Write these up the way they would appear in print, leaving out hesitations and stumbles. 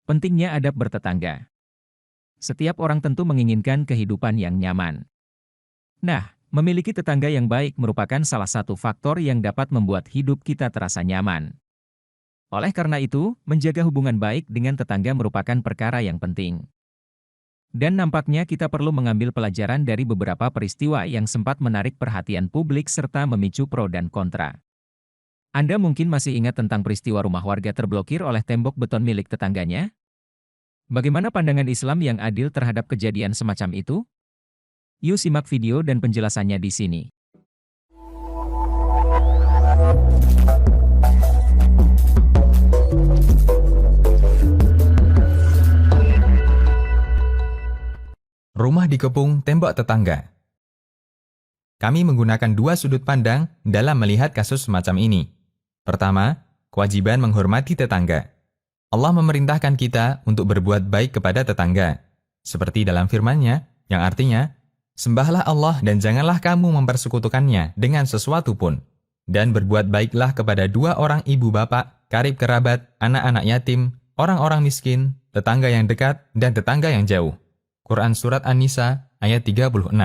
Pentingnya adab bertetangga. Setiap orang tentu menginginkan kehidupan yang nyaman. Nah, memiliki tetangga yang baik merupakan salah satu faktor yang dapat membuat hidup kita terasa nyaman. Oleh karena itu, menjaga hubungan baik dengan tetangga merupakan perkara yang penting. Dan nampaknya kita perlu mengambil pelajaran dari beberapa peristiwa yang sempat menarik perhatian publik serta memicu pro dan kontra. Anda mungkin masih ingat tentang peristiwa rumah warga terblokir oleh tembok beton milik tetangganya? Bagaimana pandangan Islam yang adil terhadap kejadian semacam itu? Yuk simak video dan penjelasannya di sini. Rumah dikepung tembok tetangga. Kami menggunakan dua sudut pandang dalam melihat kasus semacam ini. Pertama, kewajiban menghormati tetangga. Allah memerintahkan kita untuk berbuat baik kepada tetangga. Seperti dalam firman-Nya, yang artinya, sembahlah Allah dan janganlah kamu mempersekutukannya dengan sesuatu pun. Dan berbuat baiklah kepada dua orang ibu bapak, karib kerabat, anak-anak yatim, orang-orang miskin, tetangga yang dekat, dan tetangga yang jauh. Quran Surat An-Nisa ayat 36.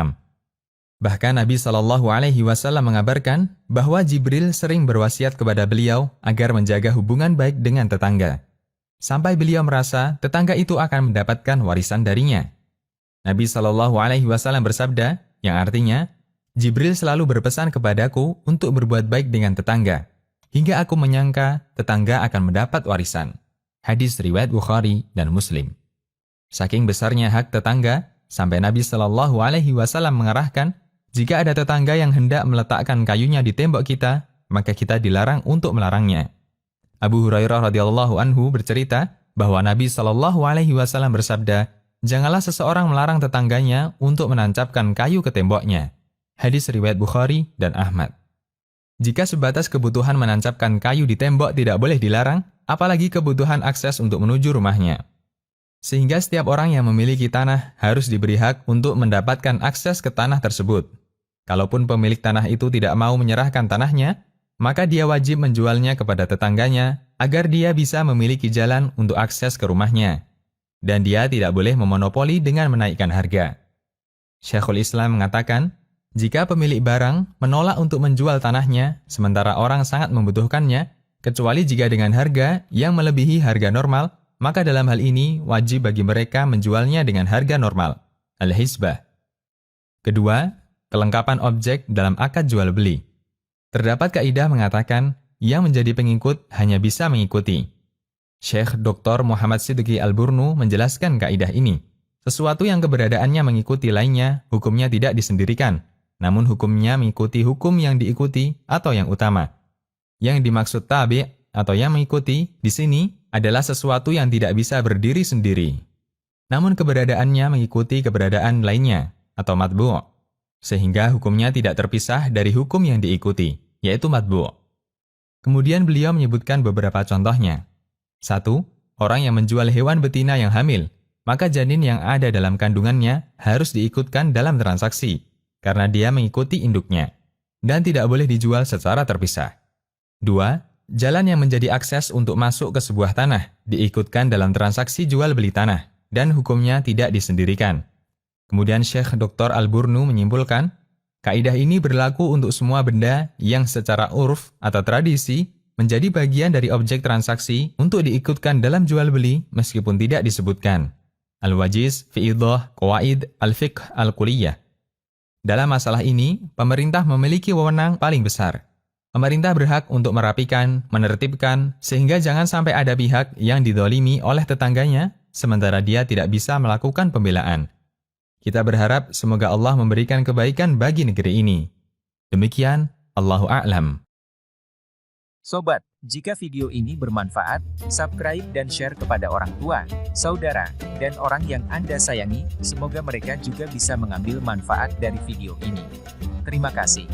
Bahkan Nabi SAW mengabarkan bahwa Jibril sering berwasiat kepada beliau agar menjaga hubungan baik dengan tetangga. Sampai beliau merasa tetangga itu akan mendapatkan warisan darinya. Nabi SAW bersabda, yang artinya, Jibril selalu berpesan kepadaku untuk berbuat baik dengan tetangga, hingga aku menyangka tetangga akan mendapat warisan. Hadis riwayat Bukhari dan Muslim. Saking besarnya hak tetangga, sampai Nabi SAW mengarahkan, jika ada tetangga yang hendak meletakkan kayunya di tembok kita, maka kita dilarang untuk melarangnya. Abu Hurairah radhiyallahu anhu bercerita bahwa Nabi SAW bersabda, janganlah seseorang melarang tetangganya untuk menancapkan kayu ke temboknya. Hadis riwayat Bukhari dan Ahmad. Jika sebatas kebutuhan menancapkan kayu di tembok tidak boleh dilarang, apalagi kebutuhan akses untuk menuju rumahnya. Sehingga setiap orang yang memiliki tanah harus diberi hak untuk mendapatkan akses ke tanah tersebut. Kalaupun pemilik tanah itu tidak mau menyerahkan tanahnya, maka dia wajib menjualnya kepada tetangganya agar dia bisa memiliki jalan untuk akses ke rumahnya. Dan dia tidak boleh memonopoli dengan menaikkan harga. Syekhul Islam mengatakan, jika pemilik barang menolak untuk menjual tanahnya sementara orang sangat membutuhkannya, kecuali jika dengan harga yang melebihi harga normal, maka dalam hal ini wajib bagi mereka menjualnya dengan harga normal. Al-Hisbah. Kedua, kelengkapan objek dalam akad jual beli. Terdapat kaidah mengatakan, yang menjadi pengikut hanya bisa mengikuti. Syekh Dr. Muhammad Siddiqi Al-Burnu menjelaskan kaidah ini. Sesuatu yang keberadaannya mengikuti lainnya, hukumnya tidak disendirikan, namun hukumnya mengikuti hukum yang diikuti atau yang utama. Yang dimaksud tabi' atau yang mengikuti di sini adalah sesuatu yang tidak bisa berdiri sendiri. Namun keberadaannya mengikuti keberadaan lainnya atau matbu', sehingga hukumnya tidak terpisah dari hukum yang diikuti, yaitu matbu'. Kemudian beliau menyebutkan beberapa contohnya. 1. Orang yang menjual hewan betina yang hamil, maka janin yang ada dalam kandungannya harus diikutkan dalam transaksi, karena dia mengikuti induknya, dan tidak boleh dijual secara terpisah. 2. Jalan yang menjadi akses untuk masuk ke sebuah tanah diikutkan dalam transaksi jual beli tanah, dan hukumnya tidak disendirikan. Kemudian Syekh Dr. Al-Burnu menyimpulkan, kaidah ini berlaku untuk semua benda yang secara urf atau tradisi menjadi bagian dari objek transaksi untuk diikutkan dalam jual beli meskipun tidak disebutkan. Al-Wajiz fi Idah Qawaid Al-Fiqh Al-Kulliyah. Dalam masalah ini, pemerintah memiliki wewenang paling besar. Pemerintah berhak untuk merapikan, menertibkan, sehingga jangan sampai ada pihak yang didolimi oleh tetangganya, sementara dia tidak bisa melakukan pembelaan. Kita berharap semoga Allah memberikan kebaikan bagi negeri ini. Demikian, Allahu a'lam. Sobat, jika video ini bermanfaat, subscribe dan share kepada orang tua, saudara, dan orang yang Anda sayangi, semoga mereka juga bisa mengambil manfaat dari video ini. Terima kasih.